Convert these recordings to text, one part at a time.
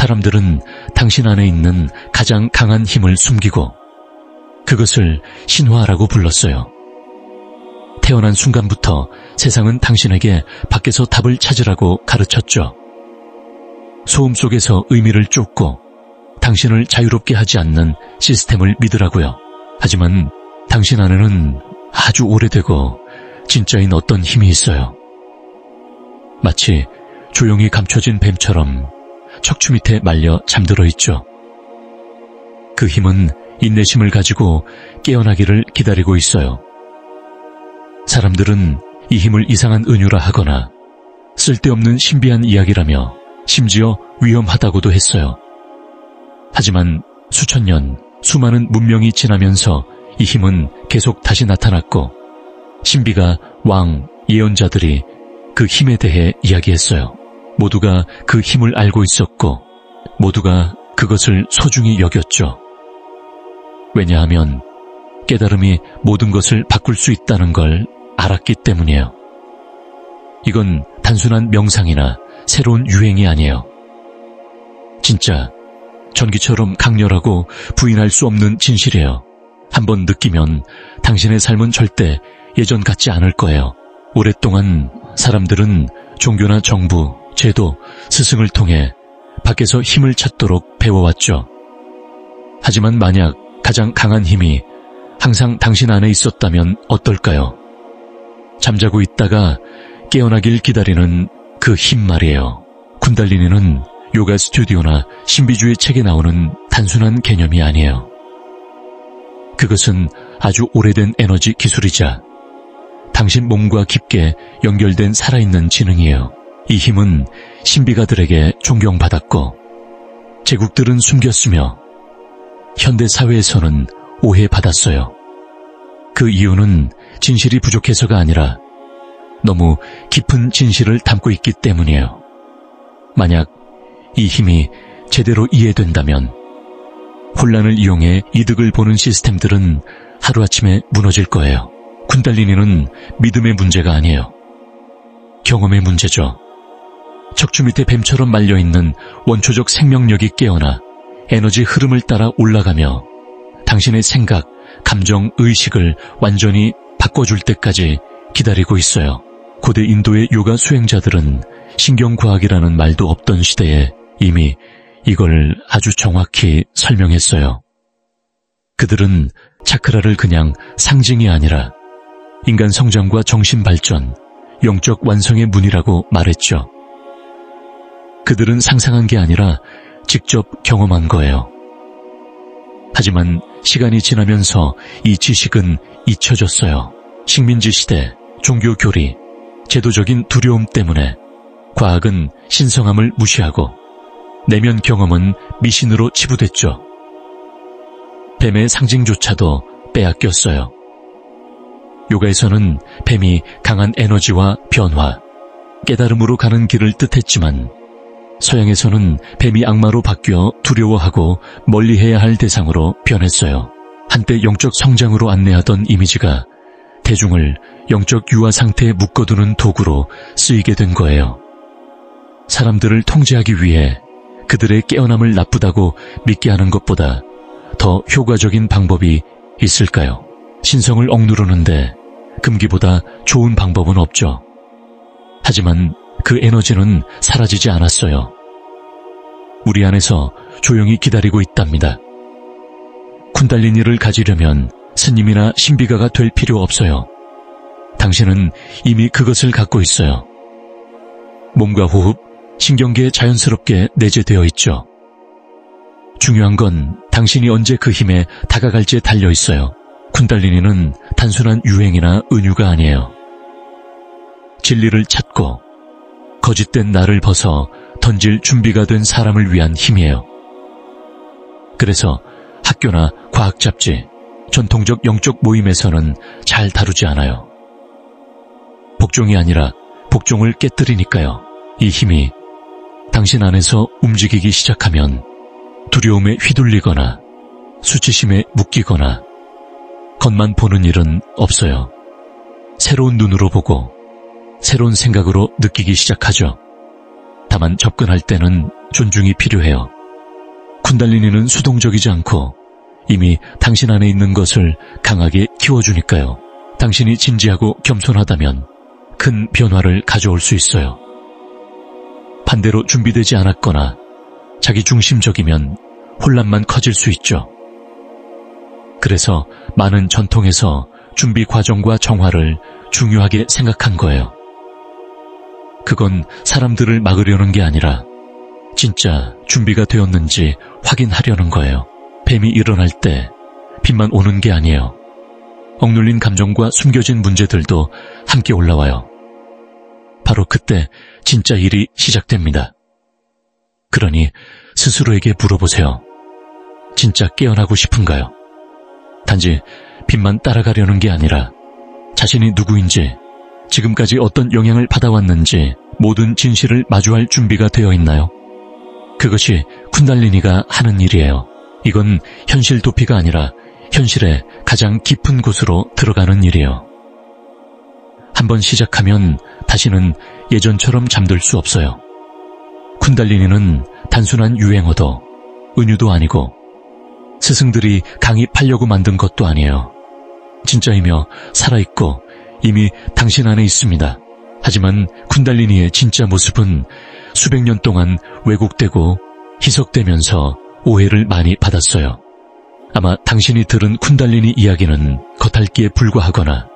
사람들은 당신 안에 있는 가장 강한 힘을 숨기고 그것을 신화라고 불렀어요. 태어난 순간부터 세상은 당신에게 밖에서 답을 찾으라고 가르쳤죠. 소음 속에서 의미를 쫓고 당신을 자유롭게 하지 않는 시스템을 믿으라고요. 하지만 당신 안에는 아주 오래되고 진짜인 어떤 힘이 있어요. 마치 조용히 감춰진 뱀처럼 척추 밑에 말려 잠들어 있죠. 그 힘은 인내심을 가지고 깨어나기를 기다리고 있어요. 사람들은 이 힘을 이상한 은유라 하거나 쓸데없는 신비한 이야기라며 심지어 위험하다고도 했어요. 하지만 수천 년, 수많은 문명이 지나면서 이 힘은 계속 다시 나타났고 신비가 왕, 예언자들이 그 힘에 대해 이야기했어요. 모두가 그 힘을 알고 있었고 모두가 그것을 소중히 여겼죠. 왜냐하면 깨달음이 모든 것을 바꿀 수 있다는 걸 알았기 때문이에요. 이건 단순한 명상이나 새로운 유행이 아니에요. 진짜 전기처럼 강렬하고 부인할 수 없는 진실이에요. 한번 느끼면 당신의 삶은 절대 예전 같지 않을 거예요. 오랫동안 사람들은 종교나 정부, 제도, 스승을 통해 밖에서 힘을 찾도록 배워왔죠. 하지만 만약 가장 강한 힘이 항상 당신 안에 있었다면 어떨까요? 잠자고 있다가 깨어나길 기다리는 그 힘 말이에요. 쿤달리니는 요가 스튜디오나 신비주의 책에 나오는 단순한 개념이 아니에요. 그것은 아주 오래된 에너지 기술이자 당신 몸과 깊게 연결된 살아있는 지능이에요. 이 힘은 신비가들에게 존경받았고 제국들은 숨겼으며 현대 사회에서는 오해받았어요. 그 이유는 진실이 부족해서가 아니라 너무 깊은 진실을 담고 있기 때문이에요. 만약 이 힘이 제대로 이해된다면 혼란을 이용해 이득을 보는 시스템들은 하루아침에 무너질 거예요. 쿤달리니는 믿음의 문제가 아니에요. 경험의 문제죠. 척추 밑에 뱀처럼 말려있는 원초적 생명력이 깨어나 에너지 흐름을 따라 올라가며 당신의 생각, 감정, 의식을 완전히 바꿔줄 때까지 기다리고 있어요. 고대 인도의 요가 수행자들은 신경과학이라는 말도 없던 시대에 이미 이걸 아주 정확히 설명했어요. 그들은 차크라를 그냥 상징이 아니라 인간 성장과 정신 발전, 영적 완성의 문이라고 말했죠. 그들은 상상한 게 아니라 직접 경험한 거예요. 하지만 시간이 지나면서 이 지식은 잊혀졌어요. 식민지 시대, 종교 교리, 제도적인 두려움 때문에 과학은 신성함을 무시하고 내면 경험은 미신으로 치부됐죠. 뱀의 상징조차도 빼앗겼어요. 요가에서는 뱀이 강한 에너지와 변화, 깨달음으로 가는 길을 뜻했지만 서양에서는 뱀이 악마로 바뀌어 두려워하고 멀리해야 할 대상으로 변했어요. 한때 영적 성장으로 안내하던 이미지가 대중을 영적 유아 상태에 묶어두는 도구로 쓰이게 된 거예요. 사람들을 통제하기 위해 그들의 깨어남을 나쁘다고 믿게 하는 것보다 더 효과적인 방법이 있을까요? 신성을 억누르는데 금기보다 좋은 방법은 없죠. 하지만 그 에너지는 사라지지 않았어요. 우리 안에서 조용히 기다리고 있답니다. 쿤달리니를 가지려면 스님이나 신비가가 될 필요 없어요. 당신은 이미 그것을 갖고 있어요. 몸과 호흡, 신경계에 자연스럽게 내재되어 있죠. 중요한 건 당신이 언제 그 힘에 다가갈지에 달려 있어요. 쿤달리니는 단순한 유행이나 은유가 아니에요. 진리를 찾고 거짓된 나를 벗어 던질 준비가 된 사람을 위한 힘이에요. 그래서 학교나 과학 잡지, 전통적 영적 모임에서는 잘 다루지 않아요. 복종이 아니라 복종을 깨뜨리니까요. 이 힘이 당신 안에서 움직이기 시작하면 두려움에 휘둘리거나 수치심에 묶이거나 겉만 보는 일은 없어요. 새로운 눈으로 보고 새로운 생각으로 느끼기 시작하죠. 다만 접근할 때는 존중이 필요해요. 쿤달리니는 수동적이지 않고 이미 당신 안에 있는 것을 강하게 키워주니까요. 당신이 진지하고 겸손하다면 큰 변화를 가져올 수 있어요. 반대로 준비되지 않았거나 자기중심적이면 혼란만 커질 수 있죠. 그래서 많은 전통에서 준비 과정과 정화를 중요하게 생각한 거예요. 그건 사람들을 막으려는 게 아니라 진짜 준비가 되었는지 확인하려는 거예요. 뱀이 일어날 때 빛만 오는 게 아니에요. 억눌린 감정과 숨겨진 문제들도 함께 올라와요. 바로 그때 진짜 일이 시작됩니다. 그러니 스스로에게 물어보세요. 진짜 깨어나고 싶은가요? 단지 빛만 따라가려는 게 아니라 자신이 누구인지, 지금까지 어떤 영향을 받아왔는지 모든 진실을 마주할 준비가 되어 있나요? 그것이 쿤달리니가 하는 일이에요. 이건 현실 도피가 아니라 현실의 가장 깊은 곳으로 들어가는 일이에요. 한번 시작하면 다시는 예전처럼 잠들 수 없어요. 쿤달리니는 단순한 유행어도 은유도 아니고 스승들이 강의하려고 만든 것도 아니에요. 진짜이며 살아있고 이미 당신 안에 있습니다. 하지만 쿤달리니의 진짜 모습은 수백 년 동안 왜곡되고 희석되면서 오해를 많이 받았어요. 아마 당신이 들은 쿤달리니 이야기는 겉핥기에 불과하거나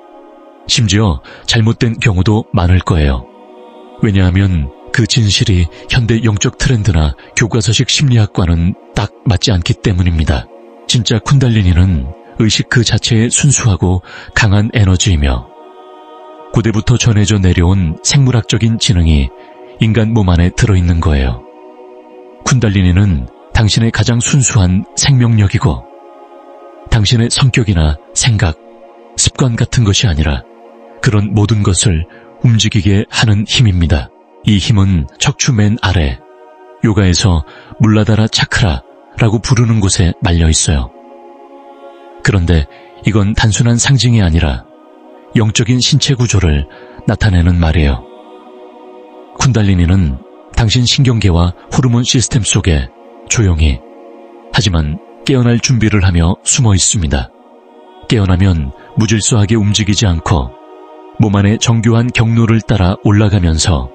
심지어 잘못된 경우도 많을 거예요. 왜냐하면 그 진실이 현대 영적 트렌드나 교과서식 심리학과는 딱 맞지 않기 때문입니다. 진짜 쿤달리니는 의식 그 자체의 순수하고 강한 에너지이며 고대부터 전해져 내려온 생물학적인 지능이 인간 몸 안에 들어있는 거예요. 쿤달리니는 당신의 가장 순수한 생명력이고 당신의 성격이나 생각, 습관 같은 것이 아니라 그런 모든 것을 움직이게 하는 힘입니다. 이 힘은 척추 맨 아래, 요가에서 물라다라 차크라라고 부르는 곳에 말려 있어요. 그런데 이건 단순한 상징이 아니라 영적인 신체 구조를 나타내는 말이에요. 쿤달리니는 당신 신경계와 호르몬 시스템 속에 조용히 하지만 깨어날 준비를 하며 숨어 있습니다. 깨어나면 무질서하게 움직이지 않고 몸 안의 정교한 경로를 따라 올라가면서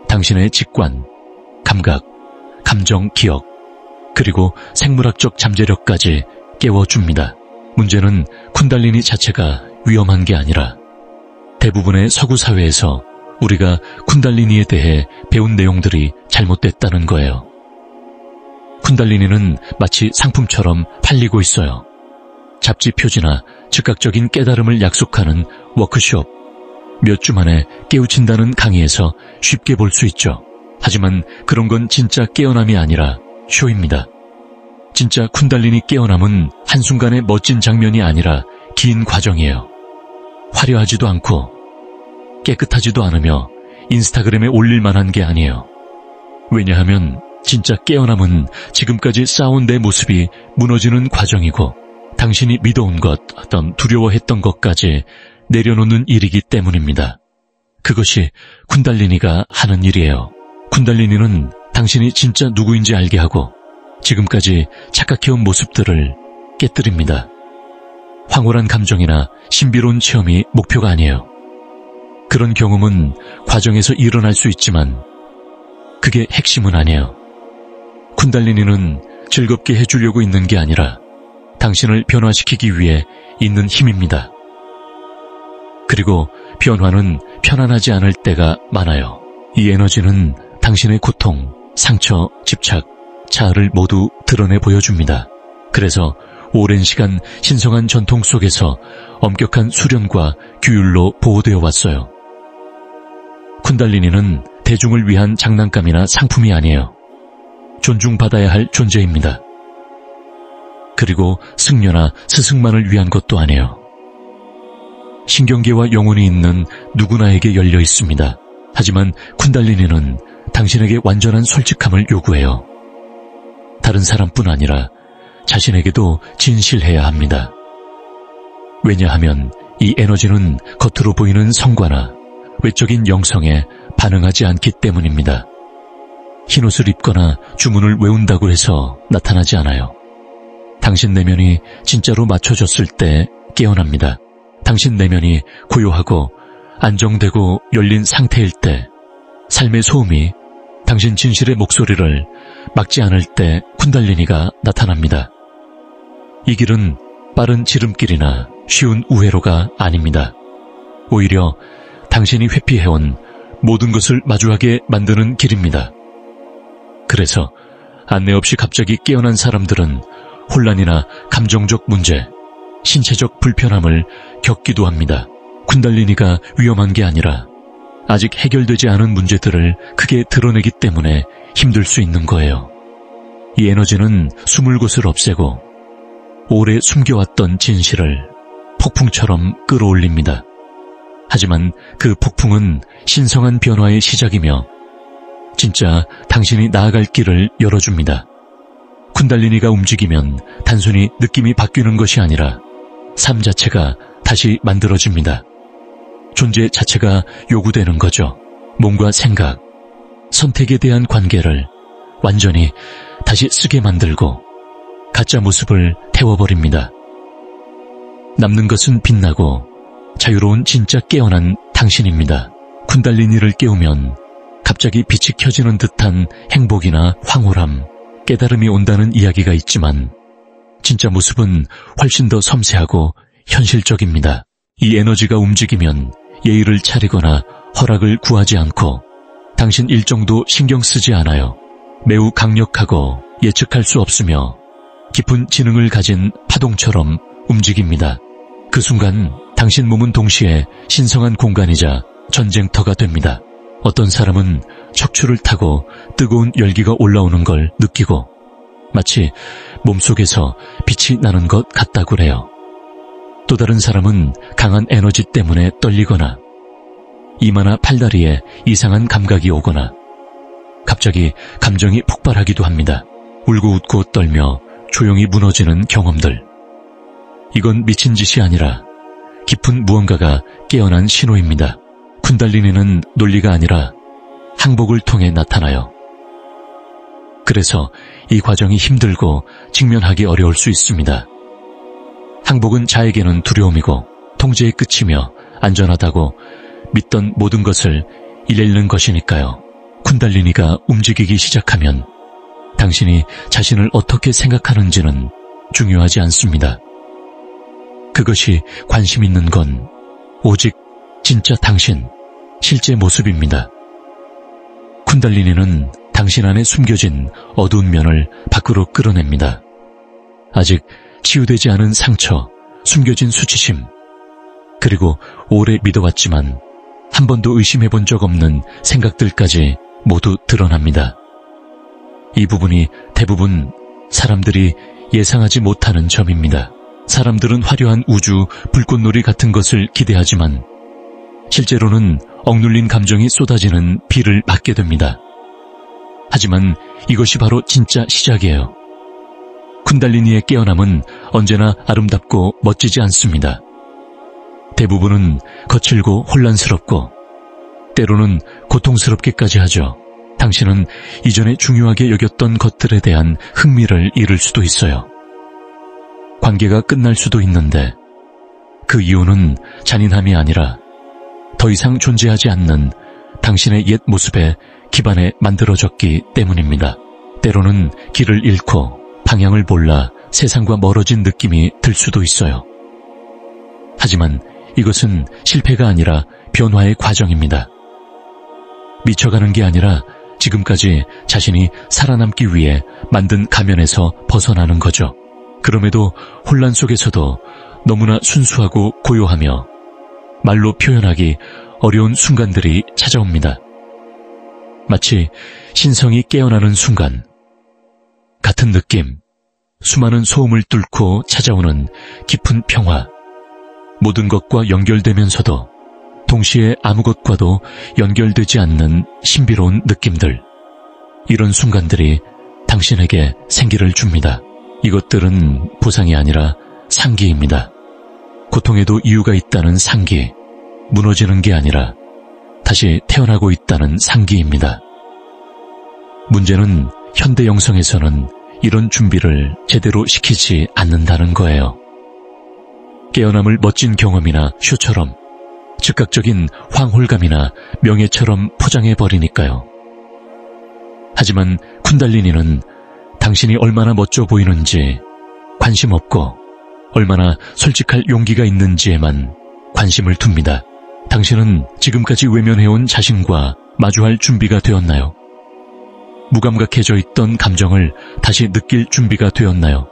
당신의 직관, 감각, 감정, 기억, 그리고 생물학적 잠재력까지 깨워줍니다. 문제는 쿤달리니 자체가 위험한 게 아니라 대부분의 서구 사회에서 우리가 쿤달리니에 대해 배운 내용들이 잘못됐다는 거예요. 쿤달리니는 마치 상품처럼 팔리고 있어요. 잡지 표지나 즉각적인 깨달음을 약속하는 워크숍, 몇 주 만에 깨우친다는 강의에서 쉽게 볼 수 있죠. 하지만 그런 건 진짜 깨어남이 아니라 쇼입니다. 진짜 쿤달리니 깨어남은 한순간의 멋진 장면이 아니라 긴 과정이에요. 화려하지도 않고 깨끗하지도 않으며 인스타그램에 올릴 만한 게 아니에요. 왜냐하면 진짜 깨어남은 지금까지 쌓아온 내 모습이 무너지는 과정이고 당신이 믿어온 것, 어떤 두려워했던 것까지 내려놓는 일이기 때문입니다. 그것이 쿤달리니가 하는 일이에요. 쿤달리니는 당신이 진짜 누구인지 알게 하고 지금까지 착각해온 모습들을 깨뜨립니다. 황홀한 감정이나 신비로운 체험이 목표가 아니에요. 그런 경험은 과정에서 일어날 수 있지만 그게 핵심은 아니에요. 쿤달리니는 즐겁게 해주려고 있는 게 아니라 당신을 변화시키기 위해 있는 힘입니다. 그리고 변화는 편안하지 않을 때가 많아요. 이 에너지는 당신의 고통, 상처, 집착, 자아를 모두 드러내 보여줍니다. 그래서 오랜 시간 신성한 전통 속에서 엄격한 수련과 규율로 보호되어 왔어요. 쿤달리니는 대중을 위한 장난감이나 상품이 아니에요. 존중받아야 할 존재입니다. 그리고 승려나 스승만을 위한 것도 아니에요. 신경계와 영혼이 있는 누구나에게 열려 있습니다. 하지만 쿤달리니는 당신에게 완전한 솔직함을 요구해요. 다른 사람뿐 아니라 자신에게도 진실해야 합니다. 왜냐하면 이 에너지는 겉으로 보이는 성과나 외적인 영성에 반응하지 않기 때문입니다. 흰옷을 입거나 주문을 외운다고 해서 나타나지 않아요. 당신 내면이 진짜로 맞춰졌을 때 깨어납니다. 당신 내면이 고요하고 안정되고 열린 상태일 때, 삶의 소음이 당신 진실의 목소리를 막지 않을 때 쿤달리니가 나타납니다. 이 길은 빠른 지름길이나 쉬운 우회로가 아닙니다. 오히려 당신이 회피해온 모든 것을 마주하게 만드는 길입니다. 그래서 안내 없이 갑자기 깨어난 사람들은 혼란이나 감정적 문제, 신체적 불편함을 겪기도 합니다. 쿤달리니가 위험한 게 아니라 아직 해결되지 않은 문제들을 크게 드러내기 때문에 힘들 수 있는 거예요. 이 에너지는 숨을 곳을 없애고 오래 숨겨왔던 진실을 폭풍처럼 끌어올립니다. 하지만 그 폭풍은 신성한 변화의 시작이며 진짜 당신이 나아갈 길을 열어줍니다. 쿤달리니가 움직이면 단순히 느낌이 바뀌는 것이 아니라 삶 자체가 다시 만들어집니다. 존재 자체가 요구되는 거죠. 몸과 생각, 선택에 대한 관계를 완전히 다시 쓰게 만들고 가짜 모습을 태워버립니다. 남는 것은 빛나고 자유로운 진짜 깨어난 당신입니다. 쿤달리니를 깨우면 갑자기 빛이 켜지는 듯한 행복이나 황홀함, 깨달음이 온다는 이야기가 있지만 진짜 모습은 훨씬 더 섬세하고 현실적입니다. 이 에너지가 움직이면 예의를 차리거나 허락을 구하지 않고 당신 일정도 신경 쓰지 않아요. 매우 강력하고 예측할 수 없으며 깊은 지능을 가진 파동처럼 움직입니다. 그 순간 당신 몸은 동시에 신성한 공간이자 전쟁터가 됩니다. 어떤 사람은 척추를 타고 뜨거운 열기가 올라오는 걸 느끼고 마치 몸속에서 빛이 나는 것 같다고 그래요. 또 다른 사람은 강한 에너지 때문에 떨리거나 이마나 팔다리에 이상한 감각이 오거나 갑자기 감정이 폭발하기도 합니다. 울고 웃고 떨며 조용히 무너지는 경험들. 이건 미친 짓이 아니라 깊은 무언가가 깨어난 신호입니다. 쿤달리니는 논리가 아니라 항복을 통해 나타나요. 그래서 이 과정이 힘들고 직면하기 어려울 수 있습니다. 항복은 자에게는 두려움이고 통제의 끝이며 안전하다고 믿던 모든 것을 잃는 것이니까요. 쿤달리니가 움직이기 시작하면 당신이 자신을 어떻게 생각하는지는 중요하지 않습니다. 그것이 관심 있는 건 오직 진짜 당신, 실제 모습입니다. 쿤달리니는 당신 안에 숨겨진 어두운 면을 밖으로 끌어냅니다. 아직 치유되지 않은 상처, 숨겨진 수치심, 그리고 오래 믿어왔지만 한 번도 의심해본 적 없는 생각들까지 모두 드러납니다. 이 부분이 대부분 사람들이 예상하지 못하는 점입니다. 사람들은 화려한 우주, 불꽃놀이 같은 것을 기대하지만 실제로는 억눌린 감정이 쏟아지는 비를 맞게 됩니다. 하지만 이것이 바로 진짜 시작이에요. 쿤달리니의 깨어남은 언제나 아름답고 멋지지 않습니다. 대부분은 거칠고 혼란스럽고 때로는 고통스럽기까지 하죠. 당신은 이전에 중요하게 여겼던 것들에 대한 흥미를 잃을 수도 있어요. 관계가 끝날 수도 있는데 그 이유는 잔인함이 아니라 더 이상 존재하지 않는 당신의 옛 모습에 기반에 만들어졌기 때문입니다. 때로는 길을 잃고 방향을 몰라 세상과 멀어진 느낌이 들 수도 있어요. 하지만 이것은 실패가 아니라 변화의 과정입니다. 미쳐가는 게 아니라 지금까지 자신이 살아남기 위해 만든 가면에서 벗어나는 거죠. 그럼에도 혼란 속에서도 너무나 순수하고 고요하며 말로 표현하기 어려운 순간들이 찾아옵니다. 마치 신성이 깨어나는 순간, 같은 느낌, 수많은 소음을 뚫고 찾아오는 깊은 평화, 모든 것과 연결되면서도 동시에 아무것과도 연결되지 않는 신비로운 느낌들. 이런 순간들이 당신에게 생기를 줍니다. 이것들은 보상이 아니라 상기입니다. 고통에도 이유가 있다는 상기, 무너지는 게 아니라 다시 태어나고 있다는 상기입니다. 문제는 현대 영성에서는 이런 준비를 제대로 시키지 않는다는 거예요. 깨어남을 멋진 경험이나 쇼처럼, 즉각적인 황홀감이나 명예처럼 포장해버리니까요. 하지만 쿤달리니는 당신이 얼마나 멋져 보이는지 관심 없고 얼마나 솔직할 용기가 있는지에만 관심을 둡니다. 당신은 지금까지 외면해온 자신과 마주할 준비가 되었나요? 무감각해져 있던 감정을 다시 느낄 준비가 되었나요?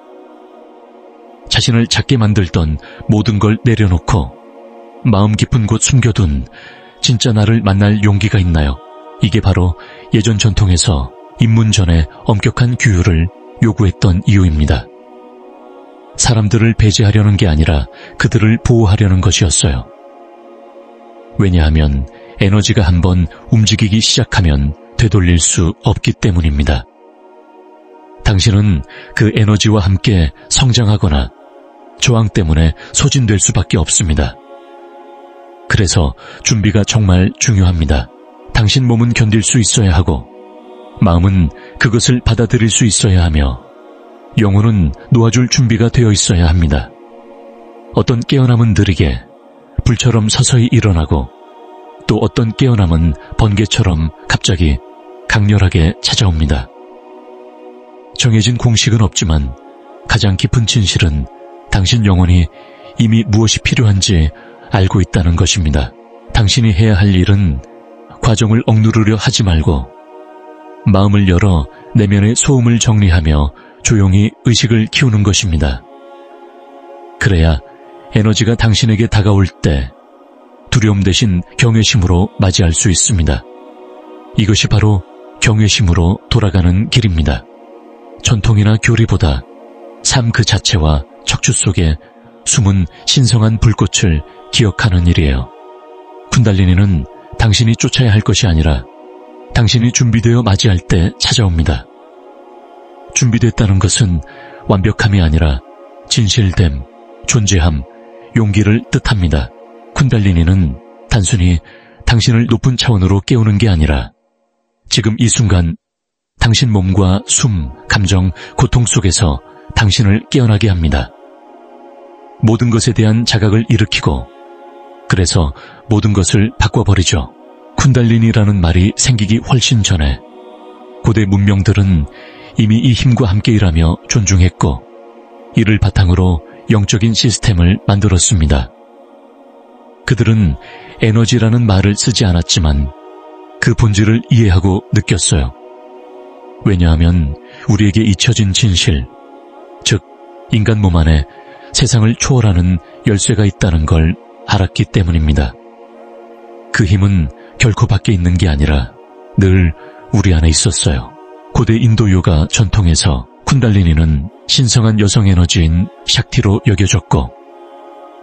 자신을 작게 만들던 모든 걸 내려놓고 마음 깊은 곳 숨겨둔 진짜 나를 만날 용기가 있나요? 이게 바로 예전 전통에서 입문 전에 엄격한 규율을 요구했던 이유입니다. 사람들을 배제하려는 게 아니라 그들을 보호하려는 것이었어요. 왜냐하면 에너지가 한번 움직이기 시작하면 되돌릴 수 없기 때문입니다. 당신은 그 에너지와 함께 성장하거나 저항 때문에 소진될 수밖에 없습니다. 그래서 준비가 정말 중요합니다. 당신 몸은 견딜 수 있어야 하고 마음은 그것을 받아들일 수 있어야 하며 영혼은 놓아줄 준비가 되어 있어야 합니다. 어떤 깨어남은 느리게 불처럼 서서히 일어나고 또 어떤 깨어남은 번개처럼 갑자기 강렬하게 찾아옵니다. 정해진 공식은 없지만 가장 깊은 진실은 당신 영혼이 이미 무엇이 필요한지 알고 있다는 것입니다. 당신이 해야 할 일은 과정을 억누르려 하지 말고 마음을 열어 내면의 소음을 정리하며 조용히 의식을 키우는 것입니다. 그래야 에너지가 당신에게 다가올 때 두려움 대신 경외심으로 맞이할 수 있습니다. 이것이 바로 경외심으로 돌아가는 길입니다. 전통이나 교리보다 삶 그 자체와 척추 속에 숨은 신성한 불꽃을 기억하는 일이에요. 쿤달리니는 당신이 쫓아야 할 것이 아니라 당신이 준비되어 맞이할 때 찾아옵니다. 준비됐다는 것은 완벽함이 아니라 진실됨, 존재함, 용기를 뜻합니다. 쿤달리니는 단순히 당신을 높은 차원으로 깨우는 게 아니라 지금 이 순간 당신 몸과 숨, 감정, 고통 속에서 당신을 깨어나게 합니다. 모든 것에 대한 자각을 일으키고 그래서 모든 것을 바꿔버리죠. 쿤달리니라는 말이 생기기 훨씬 전에 고대 문명들은 이미 이 힘과 함께 일하며 존중했고 이를 바탕으로 영적인 시스템을 만들었습니다. 그들은 에너지라는 말을 쓰지 않았지만 그 본질을 이해하고 느꼈어요. 왜냐하면 우리에게 잊혀진 진실, 즉 인간 몸 안에 세상을 초월하는 열쇠가 있다는 걸 알았기 때문입니다. 그 힘은 결코 밖에 있는 게 아니라 늘 우리 안에 있었어요. 고대 인도 요가 전통에서 쿤달리니는 신성한 여성 에너지인 샥티로 여겨졌고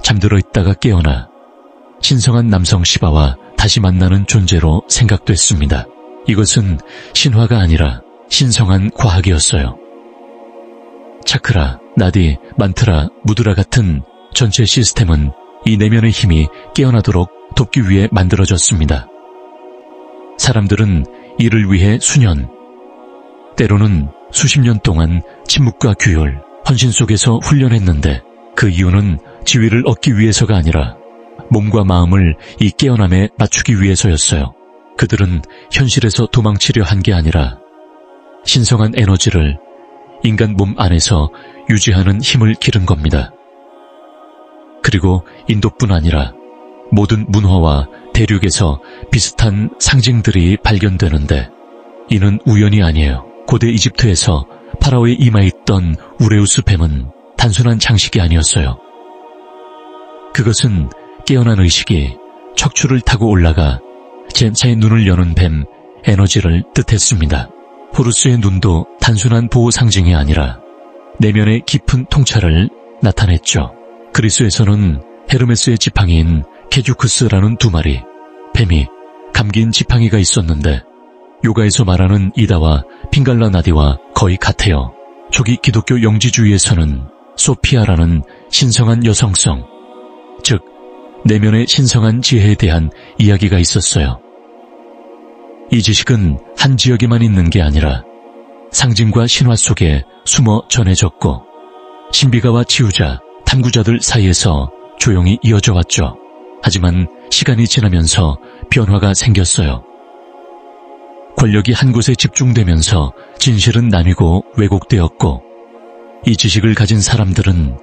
잠들어 있다가 깨어나 신성한 남성 시바와 다시 만나는 존재로 생각됐습니다. 이것은 신화가 아니라 신성한 과학이었어요. 차크라, 나디, 만트라, 무드라 같은 전체 시스템은 이 내면의 힘이 깨어나도록 돕기 위해 만들어졌습니다. 사람들은 이를 위해 수년, 때로는 수십 년 동안 침묵과 규율, 헌신 속에서 훈련했는데 그 이유는 지위를 얻기 위해서가 아니라 몸과 마음을 이 깨어남에 맞추기 위해서였어요. 그들은 현실에서 도망치려 한 게 아니라 신성한 에너지를 인간 몸 안에서 유지하는 힘을 기른 겁니다. 그리고 인도뿐 아니라 모든 문화와 대륙에서 비슷한 상징들이 발견되는데 이는 우연이 아니에요. 고대 이집트에서 파라오의 이마에 있던 우레우스 뱀은 단순한 장식이 아니었어요. 그것은 깨어난 의식이 척추를 타고 올라가 젠차의 눈을 여는 뱀 에너지를 뜻했습니다. 호루스의 눈도 단순한 보호 상징이 아니라 내면의 깊은 통찰을 나타냈죠. 그리스에서는 헤르메스의 지팡이인 케주크스라는 두 마리 뱀이 감긴 지팡이가 있었는데 요가에서 말하는 이다와 핑갈라 나디와 거의 같아요. 초기 기독교 영지주의에서는 소피아라는 신성한 여성성, 즉 내면의 신성한 지혜에 대한 이야기가 있었어요. 이 지식은 한 지역에만 있는 게 아니라 상징과 신화 속에 숨어 전해졌고 신비가와 치유자, 탐구자들 사이에서 조용히 이어져 왔죠. 하지만 시간이 지나면서 변화가 생겼어요. 권력이 한 곳에 집중되면서 진실은 나뉘고 왜곡되었고 이 지식을 가진 사람들은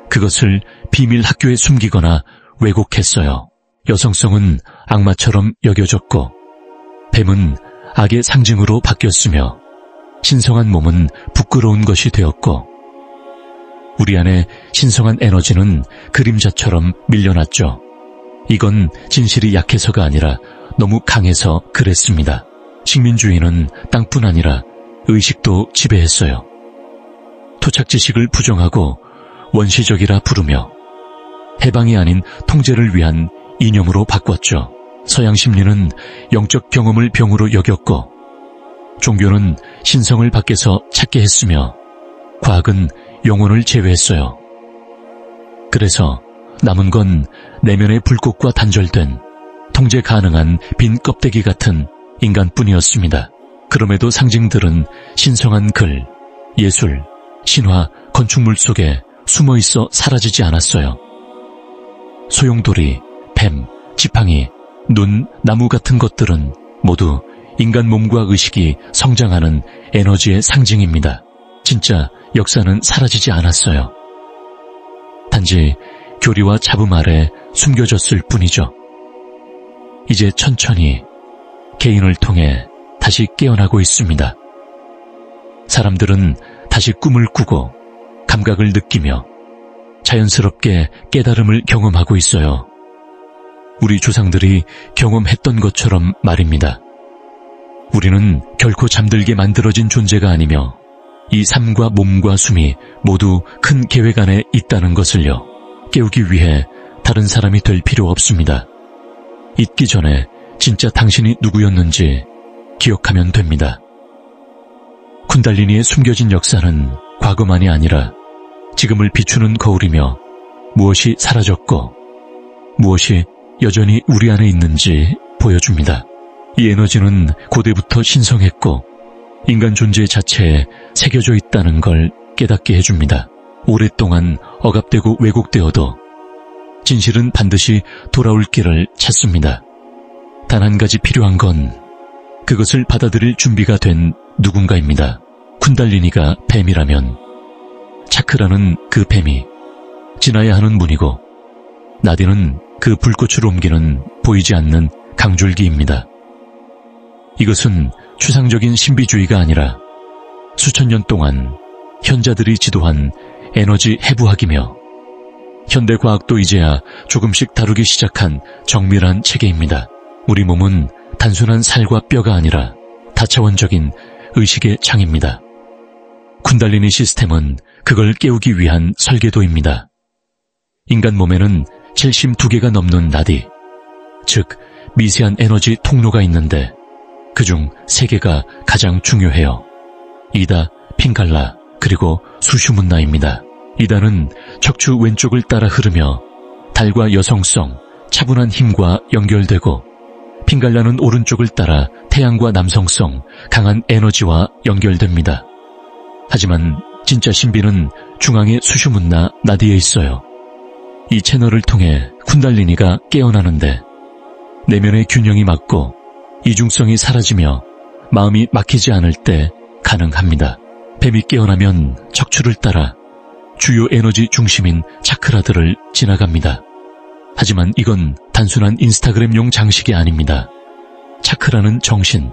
그것을 비밀 학교에 숨기거나 왜곡했어요. 여성성은 악마처럼 여겨졌고 뱀은 악의 상징으로 바뀌었으며 신성한 몸은 부끄러운 것이 되었고 우리 안에 신성한 에너지는 그림자처럼 밀려났죠. 이건 진실이 약해서가 아니라 너무 강해서 그랬습니다. 식민주의는 땅뿐 아니라 의식도 지배했어요. 토착지식을 부정하고 원시적이라 부르며 해방이 아닌 통제를 위한 이념으로 바꿨죠. 서양 심리는 영적 경험을 병으로 여겼고 종교는 신성을 밖에서 찾게 했으며 과학은 영혼을 제외했어요. 그래서 남은 건 내면의 불꽃과 단절된 통제 가능한 빈 껍데기 같은 인간뿐이었습니다. 그럼에도 상징들은 신성한 글, 예술, 신화, 건축물 속에 숨어있어 사라지지 않았어요. 소용돌이, 뱀, 지팡이, 눈, 나무 같은 것들은 모두 인간 몸과 의식이 성장하는 에너지의 상징입니다. 진짜 역사는 사라지지 않았어요. 단지 교리와 잡음 아래 숨겨졌을 뿐이죠. 이제 천천히 개인을 통해 다시 깨어나고 있습니다. 사람들은 다시 꿈을 꾸고 감각을 느끼며 자연스럽게 깨달음을 경험하고 있어요. 우리 조상들이 경험했던 것처럼 말입니다. 우리는 결코 잠들게 만들어진 존재가 아니며 이 삶과 몸과 숨이 모두 큰 계획 안에 있다는 것을요. 깨우기 위해 다른 사람이 될 필요 없습니다. 잊기 전에 진짜 당신이 누구였는지 기억하면 됩니다. 쿤달리니의 숨겨진 역사는 과거만이 아니라 지금을 비추는 거울이며 무엇이 사라졌고 무엇이 여전히 우리 안에 있는지 보여줍니다. 이 에너지는 고대부터 신성했고 인간 존재 자체에 새겨져 있다는 걸 깨닫게 해줍니다. 오랫동안 억압되고 왜곡되어도 진실은 반드시 돌아올 길을 찾습니다. 단 한 가지 필요한 건 그것을 받아들일 준비가 된 누군가입니다. 쿤달리니가 뱀이라면 차크라는 그 뱀이 지나야 하는 문이고 나디는 그 불꽃을 옮기는 보이지 않는 강줄기입니다. 이것은 추상적인 신비주의가 아니라 수천 년 동안 현자들이 지도한 에너지 해부학이며 현대과학도 이제야 조금씩 다루기 시작한 정밀한 체계입니다. 우리 몸은 단순한 살과 뼈가 아니라 다차원적인 의식의 창입니다. 쿤달리니 시스템은 그걸 깨우기 위한 설계도입니다. 인간 몸에는 72개가 넘는 나디, 즉 미세한 에너지 통로가 있는데 그중 3개가 가장 중요해요. 이다, 핑갈라, 그리고 수슈문나입니다. 이다는 척추 왼쪽을 따라 흐르며 달과 여성성, 차분한 힘과 연결되고 핑갈라는 오른쪽을 따라 태양과 남성성, 강한 에너지와 연결됩니다. 하지만 진짜 신비는 중앙의 수슈문나 나디에 있어요. 이 채널을 통해 쿤달리니가 깨어나는데 내면의 균형이 맞고 이중성이 사라지며 마음이 막히지 않을 때 가능합니다. 뱀이 깨어나면 척추를 따라 주요 에너지 중심인 차크라들을 지나갑니다. 하지만 이건 단순한 인스타그램용 장식이 아닙니다. 차크라는 정신,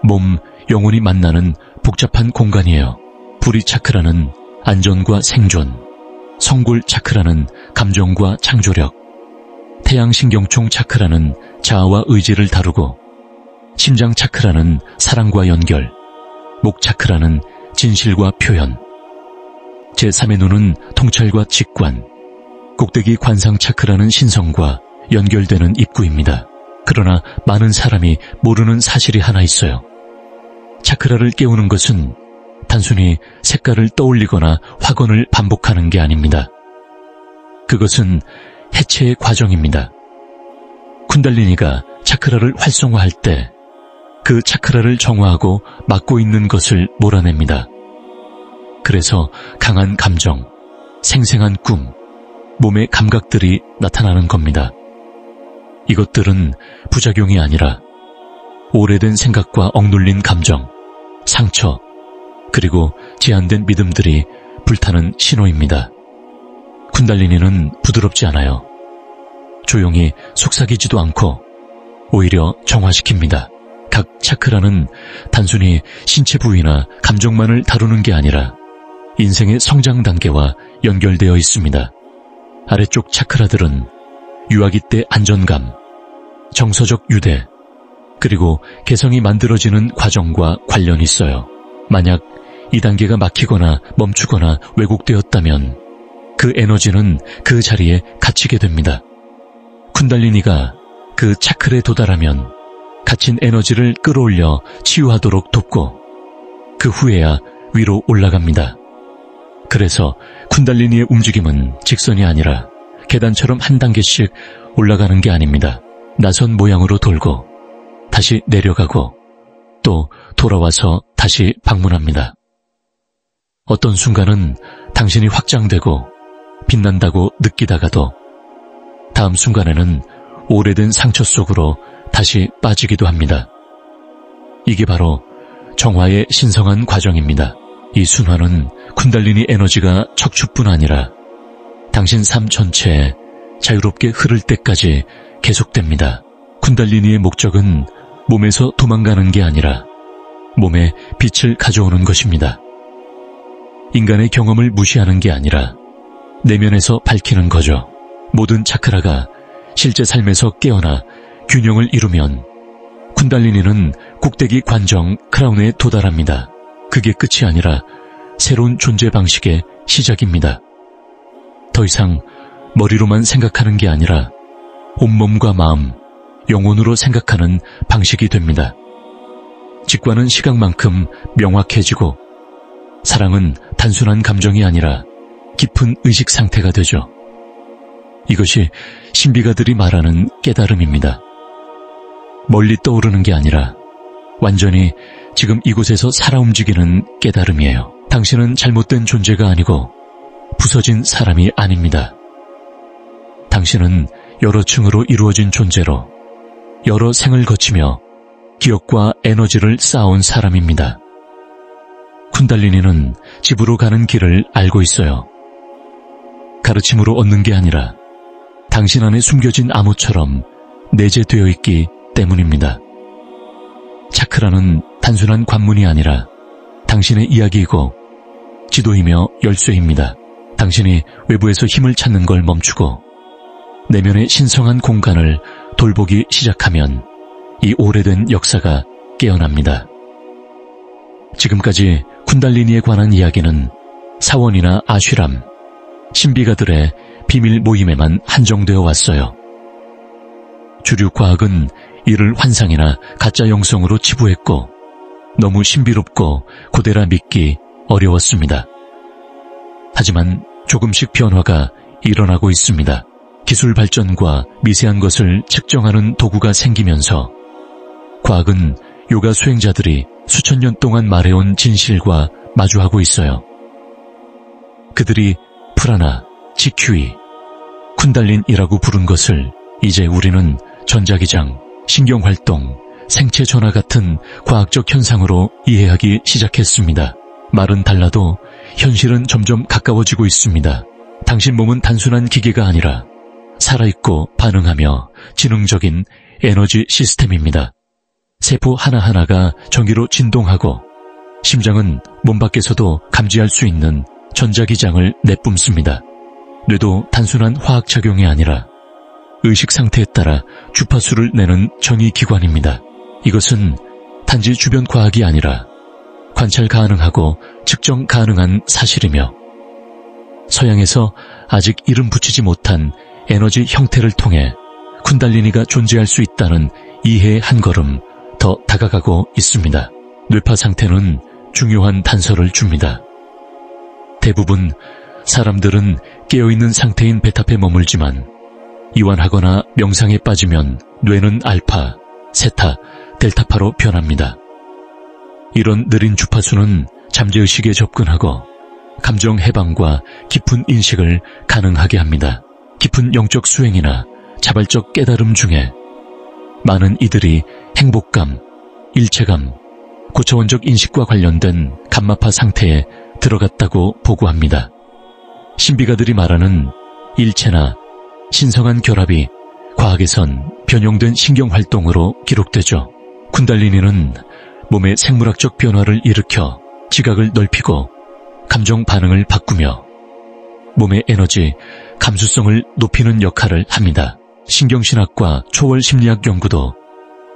몸, 영혼이 만나는 복잡한 공간이에요. 부리 차크라는 안전과 생존, 성골 차크라는 감정과 창조력, 태양신경총 차크라는 자아와 의지를 다루고 심장 차크라는 사랑과 연결, 목 차크라는 진실과 표현, 제3의 눈은 통찰과 직관, 꼭대기 관상 차크라는 신성과 연결되는 입구입니다. 그러나 많은 사람이 모르는 사실이 하나 있어요. 차크라를 깨우는 것은 단순히 색깔을 떠올리거나 확언을 반복하는 게 아닙니다. 그것은 해체의 과정입니다. 쿤달리니가 차크라를 활성화할 때 그 차크라를 정화하고 막고 있는 것을 몰아냅니다. 그래서 강한 감정, 생생한 꿈, 몸의 감각들이 나타나는 겁니다. 이것들은 부작용이 아니라 오래된 생각과 억눌린 감정, 상처, 그리고 제한된 믿음들이 불타는 신호입니다. 쿤달리니는 부드럽지 않아요. 조용히 속삭이지도 않고 오히려 정화시킵니다. 각 차크라는 단순히 신체 부위나 감정만을 다루는 게 아니라 인생의 성장 단계와 연결되어 있습니다. 아래쪽 차크라들은 유아기 때 안전감, 정서적 유대, 그리고 개성이 만들어지는 과정과 관련이 있어요. 만약 이 단계가 막히거나 멈추거나 왜곡되었다면 그 에너지는 그 자리에 갇히게 됩니다. 쿤달리니가 그 차크라에 도달하면 갇힌 에너지를 끌어올려 치유하도록 돕고 그 후에야 위로 올라갑니다. 그래서 쿤달리니의 움직임은 직선이 아니라 계단처럼 한 단계씩 올라가는 게 아닙니다. 나선 모양으로 돌고 다시 내려가고 또 돌아와서 다시 방문합니다. 어떤 순간은 당신이 확장되고 빛난다고 느끼다가도 다음 순간에는 오래된 상처 속으로 다시 빠지기도 합니다. 이게 바로 정화의 신성한 과정입니다. 이 순환은 쿤달리니 에너지가 척추뿐 아니라 당신 삶 전체에 자유롭게 흐를 때까지 계속됩니다. 쿤달리니의 목적은 몸에서 도망가는 게 아니라 몸에 빛을 가져오는 것입니다. 인간의 경험을 무시하는 게 아니라 내면에서 밝히는 거죠. 모든 차크라가 실제 삶에서 깨어나 균형을 이루면 쿤달리니는 꼭대기 관정 크라운에 도달합니다. 그게 끝이 아니라 새로운 존재 방식의 시작입니다. 더 이상 머리로만 생각하는 게 아니라 온몸과 마음, 영혼으로 생각하는 방식이 됩니다. 직관은 시각만큼 명확해지고 사랑은 단순한 감정이 아니라 깊은 의식 상태가 되죠. 이것이 신비가들이 말하는 깨달음입니다. 멀리 떠오르는 게 아니라 완전히 지금 이곳에서 살아 움직이는 깨달음이에요. 당신은 잘못된 존재가 아니고 부서진 사람이 아닙니다. 당신은 여러 층으로 이루어진 존재로 여러 생을 거치며 기억과 에너지를 쌓아온 사람입니다. 쿤달리니는 집으로 가는 길을 알고 있어요. 가르침으로 얻는 게 아니라 당신 안에 숨겨진 암호처럼 내재되어 있기 때문입니다. 차크라는 단순한 관문이 아니라 당신의 이야기이고 지도이며 열쇠입니다. 당신이 외부에서 힘을 찾는 걸 멈추고 내면의 신성한 공간을 돌보기 시작하면 이 오래된 역사가 깨어납니다. 지금까지 쿤달리니에 관한 이야기는 사원이나 아쉬람, 신비가들의 비밀 모임에만 한정되어 왔어요. 주류 과학은 이를 환상이나 가짜 영성으로 치부했고 너무 신비롭고 고대라 믿기 어려웠습니다. 하지만 조금씩 변화가 일어나고 있습니다. 기술 발전과 미세한 것을 측정하는 도구가 생기면서 과학은 요가 수행자들이 수천 년 동안 말해온 진실과 마주하고 있어요. 그들이 프라나, 지큐이, 쿤달린이라고 부른 것을 이제 우리는 전자기장, 신경활동, 생체 전화 같은 과학적 현상으로 이해하기 시작했습니다. 말은 달라도 현실은 점점 가까워지고 있습니다. 당신 몸은 단순한 기계가 아니라 살아있고 반응하며 지능적인 에너지 시스템입니다. 세포 하나하나가 전기로 진동하고 심장은 몸 밖에서도 감지할 수 있는 전자기장을 내뿜습니다. 뇌도 단순한 화학작용이 아니라 의식 상태에 따라 주파수를 내는 전이기관입니다. 이것은 단지 주변 과학이 아니라 관찰 가능하고 측정 가능한 사실이며 서양에서 아직 이름 붙이지 못한 에너지 형태를 통해 쿤달리니가 존재할 수 있다는 이해의 한 걸음 더 다가가고 있습니다. 뇌파 상태는 중요한 단서를 줍니다. 대부분 사람들은 깨어있는 상태인 베타에 머물지만 이완하거나 명상에 빠지면 뇌는 알파, 세타, 델타파로 변합니다. 이런 느린 주파수는 잠재의식에 접근하고 감정 해방과 깊은 인식을 가능하게 합니다. 깊은 영적 수행이나 자발적 깨달음 중에 많은 이들이 행복감, 일체감, 고차원적 인식과 관련된 감마파 상태에 들어갔다고 보고합니다. 신비가들이 말하는 일체나 신성한 결합이 과학에선 변형된 신경활동으로 기록되죠. 쿤달리니는 몸의 생물학적 변화를 일으켜 지각을 넓히고 감정 반응을 바꾸며 몸의 에너지, 감수성을 높이는 역할을 합니다. 신경신학과 초월심리학 연구도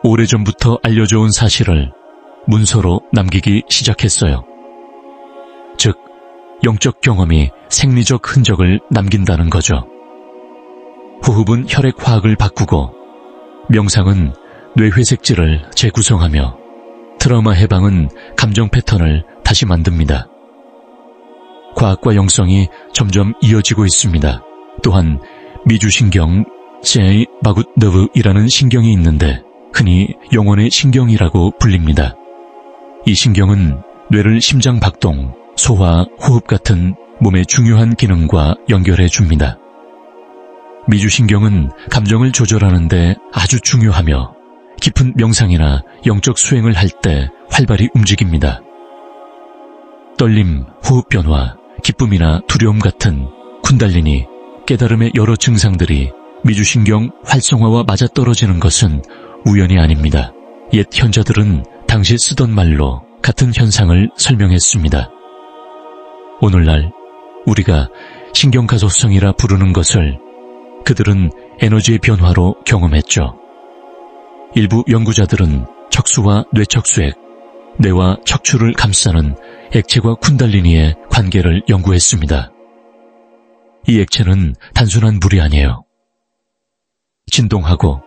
오래전부터 알려져 온 사실을 문서로 남기기 시작했어요. 즉, 영적 경험이 생리적 흔적을 남긴다는 거죠. 호흡은 혈액화학을 바꾸고 명상은 뇌회색질을 재구성하며 트라우마 해방은 감정 패턴을 다시 만듭니다. 과학과 영성이 점점 이어지고 있습니다. 또한 미주신경 세이 바굿너브이라는 신경이 있는데 흔히 영혼의 신경이라고 불립니다. 이 신경은 뇌를 심장 박동, 소화, 호흡 같은 몸의 중요한 기능과 연결해 줍니다. 미주신경은 감정을 조절하는 데 아주 중요하며 깊은 명상이나 영적 수행을 할 때 활발히 움직입니다. 떨림, 호흡 변화, 기쁨이나 두려움 같은 쿤달리니, 깨달음의 여러 증상들이 미주신경 활성화와 맞아떨어지는 것은 우연이 아닙니다. 옛 현자들은 당시 쓰던 말로 같은 현상을 설명했습니다. 오늘날 우리가 신경가소성이라 부르는 것을 그들은 에너지의 변화로 경험했죠. 일부 연구자들은 척수와 뇌척수액, 뇌와 척추를 감싸는 액체와 쿤달리니의 관계를 연구했습니다. 이 액체는 단순한 물이 아니에요. 진동하고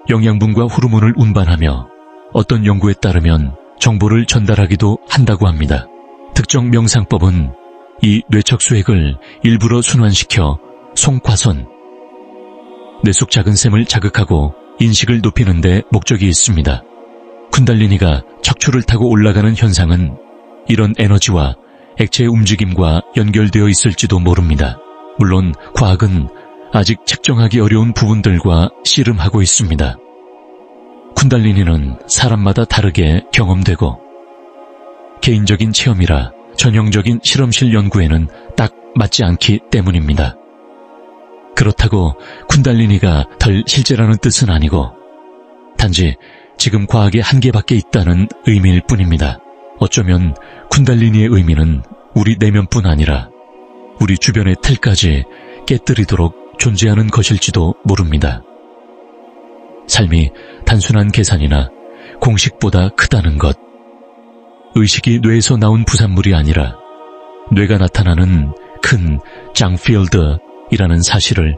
영양분과 호르몬을 운반하며 어떤 연구에 따르면 정보를 전달하기도 한다고 합니다. 특정 명상법은 이 뇌척수액을 일부러 순환시켜 송과선, 뇌 속 작은 샘을 자극하고 인식을 높이는 데 목적이 있습니다. 쿤달리니가 척추를 타고 올라가는 현상은 이런 에너지와 액체의 움직임과 연결되어 있을지도 모릅니다. 물론 과학은 아직 측정하기 어려운 부분들과 씨름하고 있습니다. 쿤달리니는 사람마다 다르게 경험되고 개인적인 체험이라 전형적인 실험실 연구에는 딱 맞지 않기 때문입니다. 그렇다고 쿤달리니가 덜 실제라는 뜻은 아니고 단지 지금 과학의 한계밖에 있다는 의미일 뿐입니다. 어쩌면 쿤달리니의 의미는 우리 내면뿐 아니라 우리 주변의 틀까지 깨뜨리도록 존재하는 것일지도 모릅니다. 삶이 단순한 계산이나 공식보다 크다는 것, 의식이 뇌에서 나온 부산물이 아니라 뇌가 나타나는 큰 장필드이라는 사실을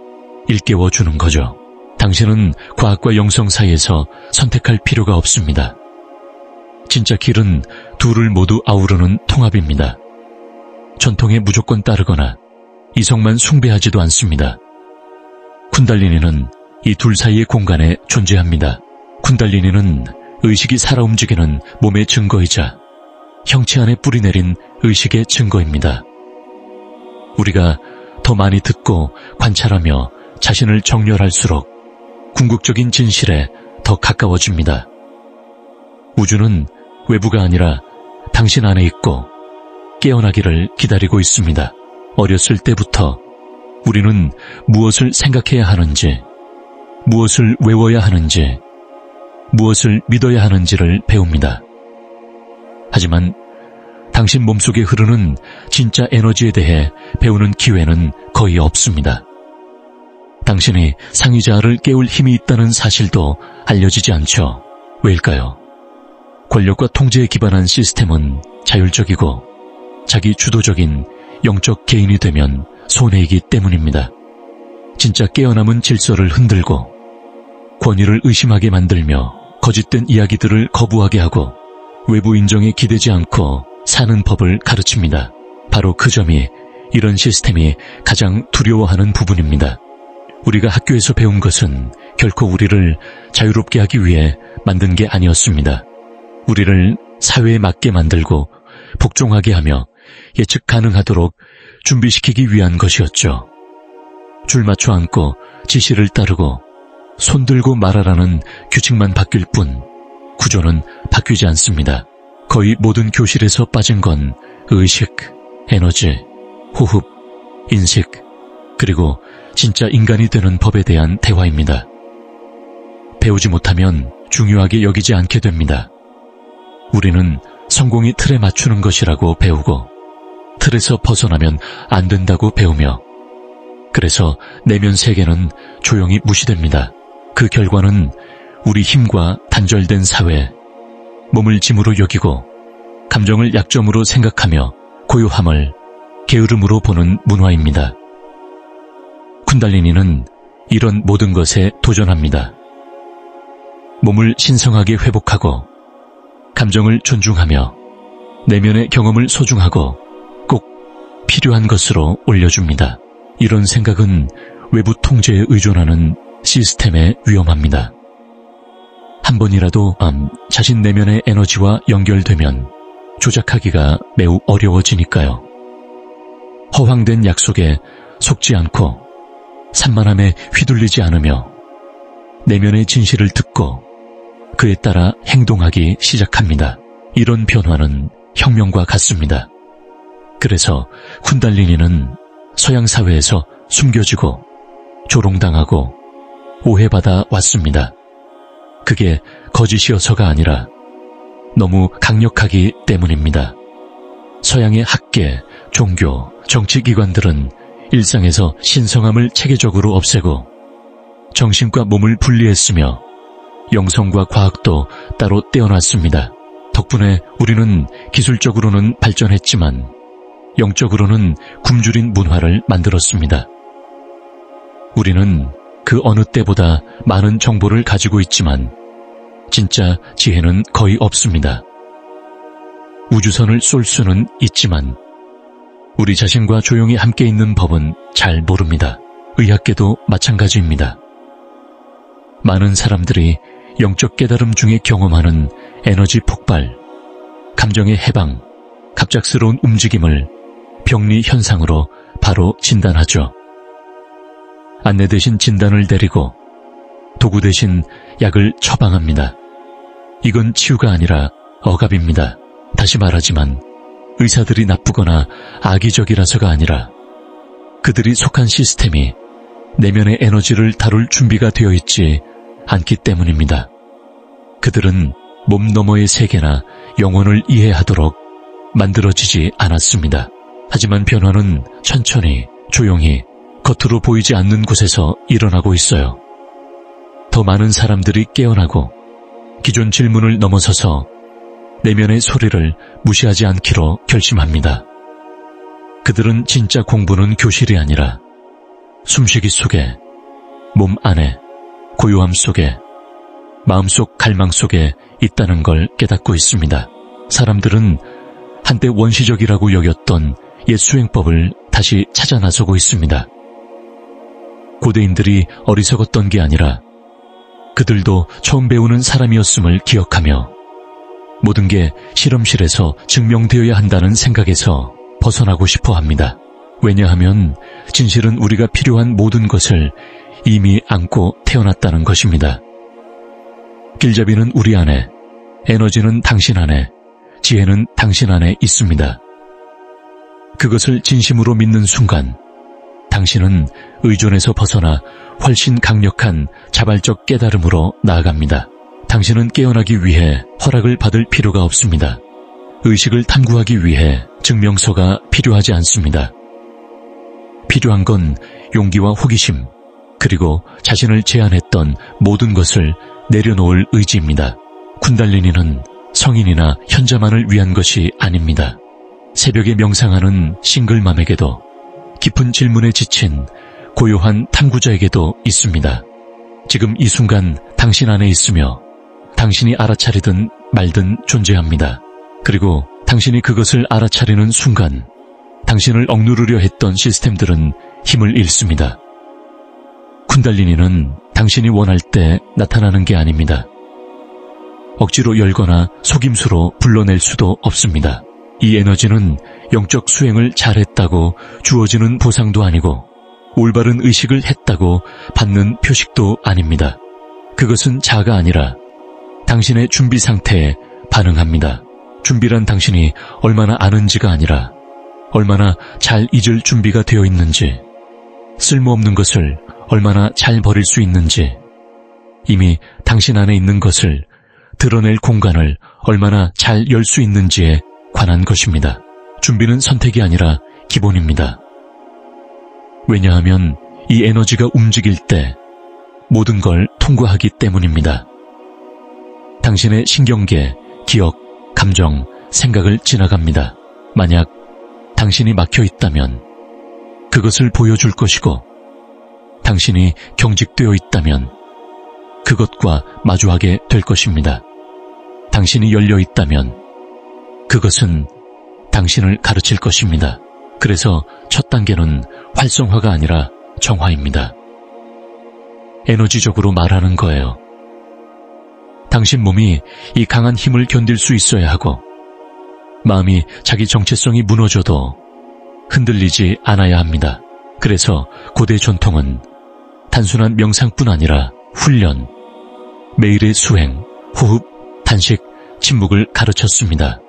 일깨워주는 거죠. 당신은 과학과 영성 사이에서 선택할 필요가 없습니다. 진짜 길은 둘을 모두 아우르는 통합입니다. 전통에 무조건 따르거나 이성만 숭배하지도 않습니다. 쿤달리니는 이 둘 사이의 공간에 존재합니다. 쿤달리니는 의식이 살아 움직이는 몸의 증거이자 형체 안에 뿌리내린 의식의 증거입니다. 우리가 더 많이 듣고 관찰하며 자신을 정렬할수록 궁극적인 진실에 더 가까워집니다. 우주는 외부가 아니라 당신 안에 있고 깨어나기를 기다리고 있습니다. 어렸을 때부터 우리는 무엇을 생각해야 하는지, 무엇을 외워야 하는지, 무엇을 믿어야 하는지를 배웁니다. 하지만 당신 몸속에 흐르는 진짜 에너지에 대해 배우는 기회는 거의 없습니다. 당신이 상위자아를 깨울 힘이 있다는 사실도 알려지지 않죠. 왜일까요? 권력과 통제에 기반한 시스템은 자율적이고 자기 주도적인 영적 개인이 되면 손해이기 때문입니다. 진짜 깨어남은 질서를 흔들고 권위를 의심하게 만들며 거짓된 이야기들을 거부하게 하고 외부 인정에 기대지 않고 사는 법을 가르칩니다. 바로 그 점이 이런 시스템이 가장 두려워하는 부분입니다. 우리가 학교에서 배운 것은 결코 우리를 자유롭게 하기 위해 만든 게 아니었습니다. 우리를 사회에 맞게 만들고 복종하게 하며 예측 가능하도록 준비시키기 위한 것이었죠. 줄 맞춰 앉고 지시를 따르고 손들고 말하라는 규칙만 바뀔 뿐 구조는 바뀌지 않습니다. 거의 모든 교실에서 빠진 건 의식, 에너지, 호흡, 인식, 그리고 진짜 인간이 되는 법에 대한 대화입니다. 배우지 못하면 중요하게 여기지 않게 됩니다. 우리는 성공이 틀에 맞추는 것이라고 배우고 틀에서 벗어나면 안 된다고 배우며 그래서 내면 세계는 조용히 무시됩니다. 그 결과는 우리 힘과 단절된 사회, 몸을 짐으로 여기고 감정을 약점으로 생각하며 고요함을 게으름으로 보는 문화입니다. 쿤달리니는 이런 모든 것에 도전합니다. 몸을 신성하게 회복하고 감정을 존중하며 내면의 경험을 소중하고 꼭 필요한 것으로 올려줍니다. 이런 생각은 외부 통제에 의존하는 시스템에 위험합니다. 한 번이라도 자신 내면의 에너지와 연결되면 조작하기가 매우 어려워지니까요. 허황된 약속에 속지 않고 산만함에 휘둘리지 않으며 내면의 진실을 듣고 그에 따라 행동하기 시작합니다. 이런 변화는 혁명과 같습니다. 그래서 쿤달리니는 서양 사회에서 숨겨지고 조롱당하고 오해받아 왔습니다. 그게 거짓이어서가 아니라 너무 강력하기 때문입니다. 서양의 학계, 종교, 정치기관들은 일상에서 신성함을 체계적으로 없애고 정신과 몸을 분리했으며 영성과 과학도 따로 떼어놨습니다. 덕분에 우리는 기술적으로는 발전했지만 영적으로는 굶주린 문화를 만들었습니다. 우리는 그 어느 때보다 많은 정보를 가지고 있지만 진짜 지혜는 거의 없습니다. 우주선을 쏠 수는 있지만 우리 자신과 조용히 함께 있는 법은 잘 모릅니다. 의학계도 마찬가지입니다. 많은 사람들이 영적 깨달음 중에 경험하는 에너지 폭발, 감정의 해방, 갑작스러운 움직임을 병리 현상으로 바로 진단하죠. 안내 대신 진단을 내리고 도구 대신 약을 처방합니다. 이건 치유가 아니라 억압입니다. 다시 말하지만 의사들이 나쁘거나 악의적이라서가 아니라 그들이 속한 시스템이 내면의 에너지를 다룰 준비가 되어 있지 않기 때문입니다. 그들은 몸 너머의 세계나 영혼을 이해하도록 만들어지지 않았습니다. 하지만 변화는 천천히, 조용히, 겉으로 보이지 않는 곳에서 일어나고 있어요. 더 많은 사람들이 깨어나고 기존 질문을 넘어서서 내면의 소리를 무시하지 않기로 결심합니다. 그들은 진짜 공부는 교실이 아니라 숨쉬기 속에, 몸 안에, 고요함 속에, 마음속 갈망 속에 있다는 걸 깨닫고 있습니다. 사람들은 한때 원시적이라고 여겼던 옛 수행법을 다시 찾아 나서고 있습니다. 고대인들이 어리석었던 게 아니라 그들도 처음 배우는 사람이었음을 기억하며 모든 게 실험실에서 증명되어야 한다는 생각에서 벗어나고 싶어 합니다. 왜냐하면 진실은 우리가 필요한 모든 것을 이미 안고 태어났다는 것입니다. 길잡이는 우리 안에, 에너지는 당신 안에, 지혜는 당신 안에 있습니다. 그것을 진심으로 믿는 순간 당신은 의존에서 벗어나 훨씬 강력한 자발적 깨달음으로 나아갑니다. 당신은 깨어나기 위해 허락을 받을 필요가 없습니다. 의식을 탐구하기 위해 증명서가 필요하지 않습니다. 필요한 건 용기와 호기심, 그리고 자신을 제한했던 모든 것을 내려놓을 의지입니다. 쿤달리니는 성인이나 현자만을 위한 것이 아닙니다. 새벽에 명상하는 싱글맘에게도 깊은 질문에 지친 고요한 탐구자에게도 있습니다. 지금 이 순간 당신 안에 있으며 당신이 알아차리든 말든 존재합니다. 그리고 당신이 그것을 알아차리는 순간 당신을 억누르려 했던 시스템들은 힘을 잃습니다. 쿤달리니는 당신이 원할 때 나타나는 게 아닙니다. 억지로 열거나 속임수로 불러낼 수도 없습니다. 이 에너지는 영적 수행을 잘했다고 주어지는 보상도 아니고 올바른 의식을 했다고 받는 표식도 아닙니다. 그것은 자가 아니라 당신의 준비 상태에 반응합니다. 준비란 당신이 얼마나 아는지가 아니라 얼마나 잘 잊을 준비가 되어 있는지, 쓸모없는 것을 얼마나 잘 버릴 수 있는지, 이미 당신 안에 있는 것을 드러낼 공간을 얼마나 잘 열 수 있는지에 관한 것입니다. 준비는 선택이 아니라 기본입니다. 왜냐하면 이 에너지가 움직일 때 모든 걸 통과하기 때문입니다. 당신의 신경계, 기억, 감정, 생각을 지나갑니다. 만약 당신이 막혀 있다면 그것을 보여줄 것이고, 당신이 경직되어 있다면 그것과 마주하게 될 것입니다. 당신이 열려 있다면 그것은 당신을 가르칠 것입니다. 그래서 첫 단계는 활성화가 아니라 정화입니다. 에너지적으로 말하는 거예요. 당신 몸이 이 강한 힘을 견딜 수 있어야 하고, 마음이 자기 정체성이 무너져도 흔들리지 않아야 합니다. 그래서 고대 전통은 단순한 명상뿐 아니라 훈련, 매일의 수행, 호흡, 단식, 침묵을 가르쳤습니다.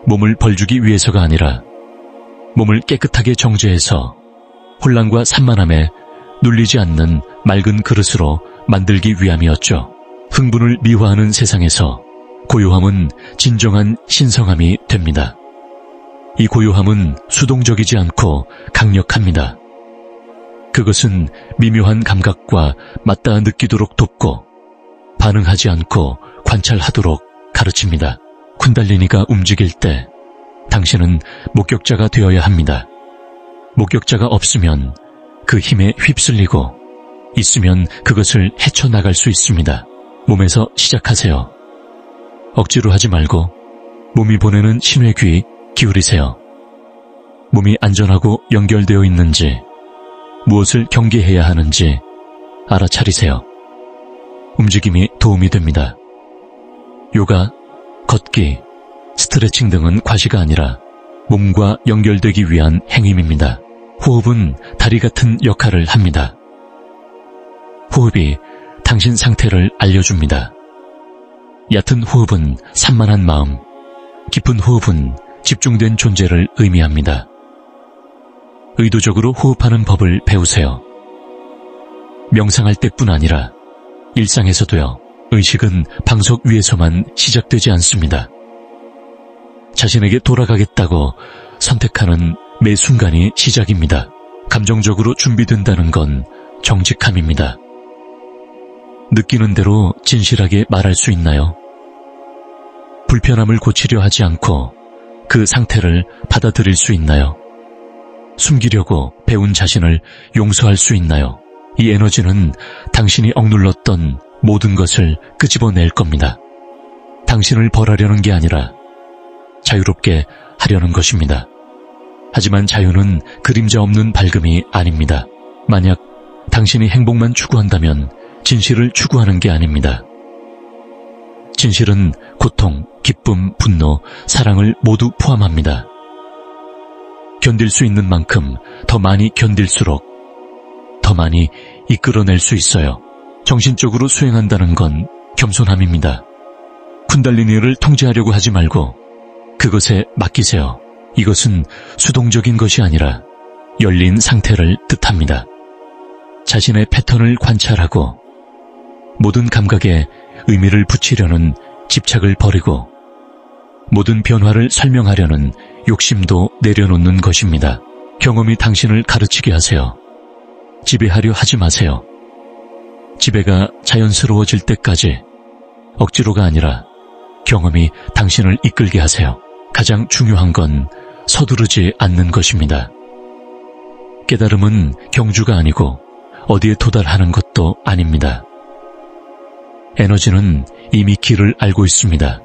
몸을 벌주기 위해서가 아니라 몸을 깨끗하게 정제해서 혼란과 산만함에 눌리지 않는 맑은 그릇으로 만들기 위함이었죠. 흥분을 미화하는 세상에서 고요함은 진정한 신성함이 됩니다. 이 고요함은 수동적이지 않고 강력합니다. 그것은 미묘한 감각과 맞닿아 느끼도록 돕고 반응하지 않고 관찰하도록 가르칩니다. 쿤달리니가 움직일 때 당신은 목격자가 되어야 합니다. 목격자가 없으면 그 힘에 휩쓸리고, 있으면 그것을 헤쳐나갈 수 있습니다. 몸에서 시작하세요. 억지로 하지 말고 몸이 보내는 신호에 귀 기울이세요. 몸이 안전하고 연결되어 있는지, 무엇을 경계해야 하는지 알아차리세요. 움직임이 도움이 됩니다. 요가, 걷기, 스트레칭 등은 과시가 아니라 몸과 연결되기 위한 행위입니다. 호흡은 다리 같은 역할을 합니다. 호흡이 당신 상태를 알려줍니다. 얕은 호흡은 산만한 마음, 깊은 호흡은 집중된 존재를 의미합니다. 의도적으로 호흡하는 법을 배우세요. 명상할 때뿐 아니라 일상에서도요. 의식은 방석 위에서만 시작되지 않습니다. 자신에게 돌아가겠다고 선택하는 매 순간이 시작입니다. 감정적으로 준비된다는 건 정직함입니다. 느끼는 대로 진실하게 말할 수 있나요? 불편함을 고치려 하지 않고 그 상태를 받아들일 수 있나요? 숨기려고 배운 자신을 용서할 수 있나요? 이 에너지는 당신이 억눌렀던 모든 것을 끄집어낼 겁니다. 당신을 벌하려는 게 아니라 자유롭게 하려는 것입니다. 하지만 자유는 그림자 없는 밝음이 아닙니다. 만약 당신이 행복만 추구한다면 진실을 추구하는 게 아닙니다. 진실은 고통, 기쁨, 분노, 사랑을 모두 포함합니다. 견딜 수 있는 만큼 더 많이 견딜수록 더 많이 이끌어낼 수 있어요. 정신적으로 수행한다는 건 겸손함입니다. 쿤달리니를 통제하려고 하지 말고 그것에 맡기세요. 이것은 수동적인 것이 아니라 열린 상태를 뜻합니다. 자신의 패턴을 관찰하고 모든 감각에 의미를 붙이려는 집착을 버리고 모든 변화를 설명하려는 욕심도 내려놓는 것입니다. 경험이 당신을 가르치게 하세요. 지배하려 하지 마세요. 지배가 자연스러워질 때까지 억지로가 아니라 경험이 당신을 이끌게 하세요. 가장 중요한 건 서두르지 않는 것입니다. 깨달음은 경주가 아니고 어디에 도달하는 것도 아닙니다. 에너지는 이미 길을 알고 있습니다.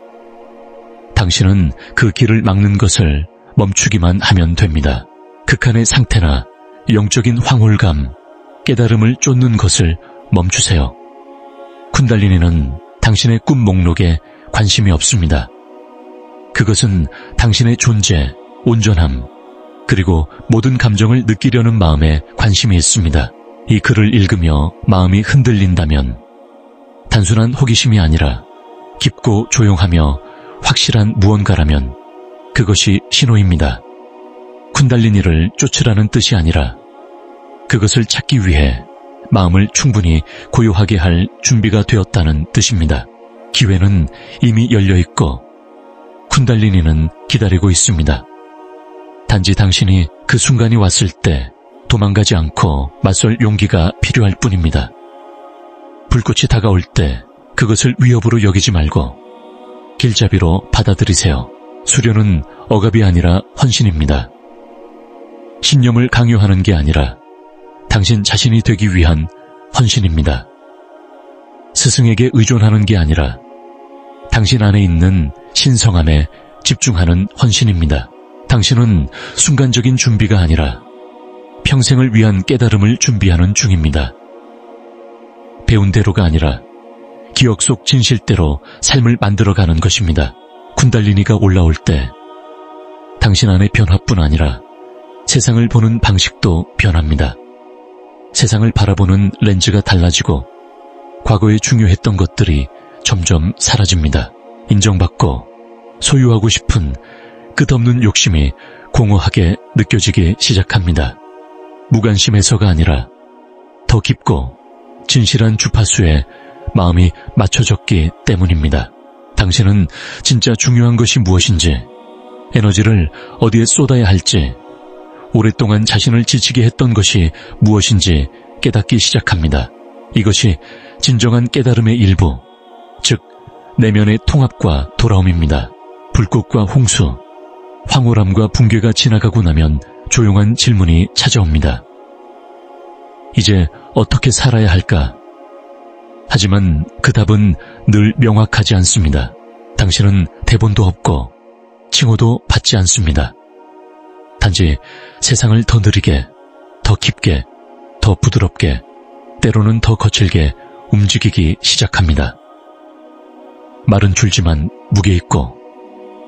당신은 그 길을 막는 것을 멈추기만 하면 됩니다. 극한의 상태나 영적인 황홀감, 깨달음을 쫓는 것을 멈추세요. 쿤달리니는 당신의 꿈 목록에 관심이 없습니다. 그것은 당신의 존재, 온전함, 그리고 모든 감정을 느끼려는 마음에 관심이 있습니다. 이 글을 읽으며 마음이 흔들린다면 단순한 호기심이 아니라 깊고 조용하며 확실한 무언가라면 그것이 신호입니다. 쿤달리니를 쫓으라는 뜻이 아니라 그것을 찾기 위해 마음을 충분히 고요하게 할 준비가 되었다는 뜻입니다. 기회는 이미 열려있고 쿤달리니는 기다리고 있습니다. 단지 당신이 그 순간이 왔을 때 도망가지 않고 맞설 용기가 필요할 뿐입니다. 불꽃이 다가올 때 그것을 위협으로 여기지 말고 길잡이로 받아들이세요. 수련은 억압이 아니라 헌신입니다. 신념을 강요하는 게 아니라 당신 자신이 되기 위한 헌신입니다. 스승에게 의존하는 게 아니라 당신 안에 있는 신성함에 집중하는 헌신입니다. 당신은 순간적인 준비가 아니라 평생을 위한 깨달음을 준비하는 중입니다. 배운 대로가 아니라 기억 속 진실대로 삶을 만들어가는 것입니다. 쿤달리니가 올라올 때 당신 안의 변화뿐 아니라 세상을 보는 방식도 변합니다. 세상을 바라보는 렌즈가 달라지고 과거에 중요했던 것들이 점점 사라집니다. 인정받고 소유하고 싶은 끝없는 욕심이 공허하게 느껴지기 시작합니다. 무관심에서가 아니라 더 깊고 진실한 주파수에 마음이 맞춰졌기 때문입니다. 당신은 진짜 중요한 것이 무엇인지, 에너지를 어디에 쏟아야 할지, 오랫동안 자신을 지치게 했던 것이 무엇인지 깨닫기 시작합니다. 이것이 진정한 깨달음의 일부, 즉 내면의 통합과 돌아옴입니다. 불꽃과 홍수, 황홀함과 붕괴가 지나가고 나면 조용한 질문이 찾아옵니다. 이제 어떻게 살아야 할까? 하지만 그 답은 늘 명확하지 않습니다. 당신은 대본도 없고 칭호도 받지 않습니다. 단지 세상을 더 느리게, 더 깊게, 더 부드럽게, 때로는 더 거칠게 움직이기 시작합니다. 말은 줄지만 무게 있고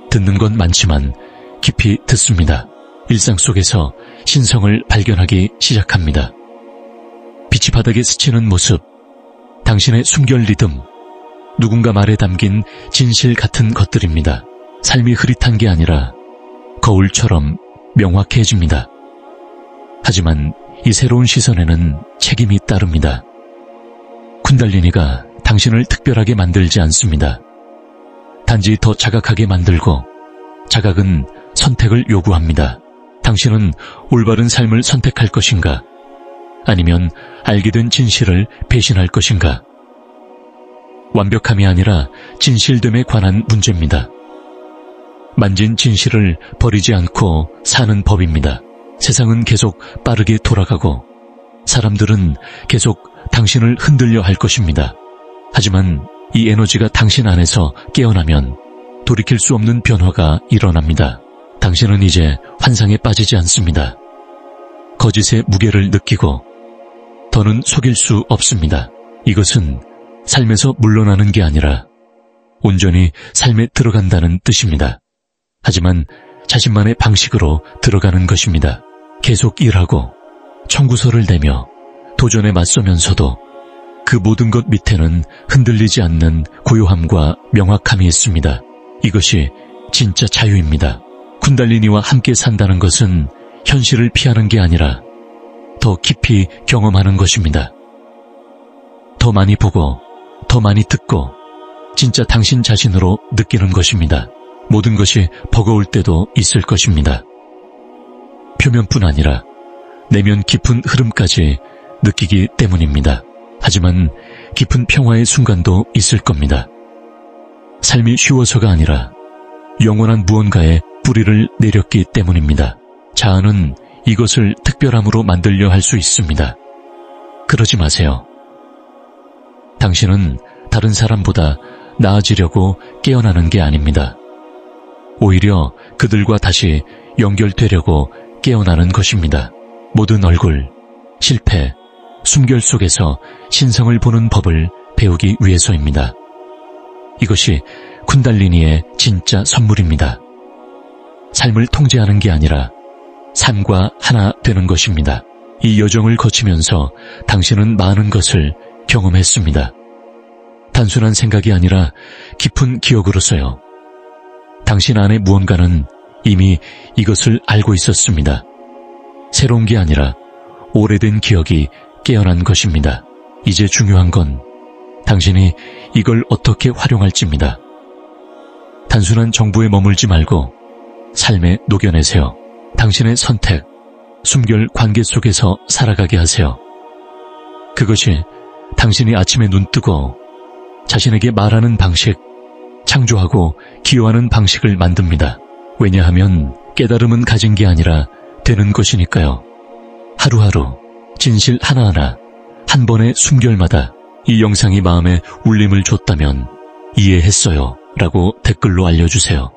듣는 건 많지만 깊이 듣습니다. 일상 속에서 신성을 발견하기 시작합니다. 빛이 바닥에 스치는 모습, 당신의 숨결 리듬, 누군가 말에 담긴 진실 같은 것들입니다. 삶이 흐릿한 게 아니라 거울처럼 명확해집니다. 하지만 이 새로운 시선에는 책임이 따릅니다. 쿤달리니가 당신을 특별하게 만들지 않습니다. 단지 더 자각하게 만들고, 자각은 선택을 요구합니다. 당신은 올바른 삶을 선택할 것인가? 아니면 알게 된 진실을 배신할 것인가? 완벽함이 아니라 진실됨에 관한 문제입니다. 만진 진실을 버리지 않고 사는 법입니다. 세상은 계속 빠르게 돌아가고 사람들은 계속 당신을 흔들려 할 것입니다. 하지만 이 에너지가 당신 안에서 깨어나면 돌이킬 수 없는 변화가 일어납니다. 당신은 이제 환상에 빠지지 않습니다. 거짓의 무게를 느끼고 더는 속일 수 없습니다. 이것은 삶에서 물러나는 게 아니라 온전히 삶에 들어간다는 뜻입니다. 하지만 자신만의 방식으로 들어가는 것입니다. 계속 일하고 청구서를 내며 도전에 맞서면서도 그 모든 것 밑에는 흔들리지 않는 고요함과 명확함이 있습니다. 이것이 진짜 자유입니다. 쿤달리니와 함께 산다는 것은 현실을 피하는 게 아니라 더 깊이 경험하는 것입니다. 더 많이 보고 더 많이 듣고 진짜 당신 자신으로 느끼는 것입니다. 모든 것이 버거울 때도 있을 것입니다. 표면뿐 아니라 내면 깊은 흐름까지 느끼기 때문입니다. 하지만 깊은 평화의 순간도 있을 겁니다. 삶이 쉬워서가 아니라 영원한 무언가에 뿌리를 내렸기 때문입니다. 자아는 이것을 특별함으로 만들려 할 수 있습니다. 그러지 마세요. 당신은 다른 사람보다 나아지려고 깨어나는 게 아닙니다. 오히려 그들과 다시 연결되려고 깨어나는 것입니다. 모든 얼굴, 실패, 숨결 속에서 신성을 보는 법을 배우기 위해서입니다. 이것이 쿤달리니의 진짜 선물입니다. 삶을 통제하는 게 아니라 삶과 하나 되는 것입니다. 이 여정을 거치면서 당신은 많은 것을 경험했습니다. 단순한 생각이 아니라 깊은 기억으로서요. 당신 안에 무언가는 이미 이것을 알고 있었습니다. 새로운 게 아니라 오래된 기억이 깨어난 것입니다. 이제 중요한 건 당신이 이걸 어떻게 활용할지입니다. 단순한 정보에 머물지 말고 삶에 녹여내세요. 당신의 선택, 숨결 관계 속에서 살아가게 하세요. 그것이 당신이 아침에 눈 뜨고 자신에게 말하는 방식, 창조하고 기여하는 방식을 만듭니다. 왜냐하면 깨달음은 가진 게 아니라 되는 것이니까요. 하루하루, 진실 하나하나, 한 번의 숨결마다 이 영상이 마음에 울림을 줬다면 이해했어요 라고 댓글로 알려주세요.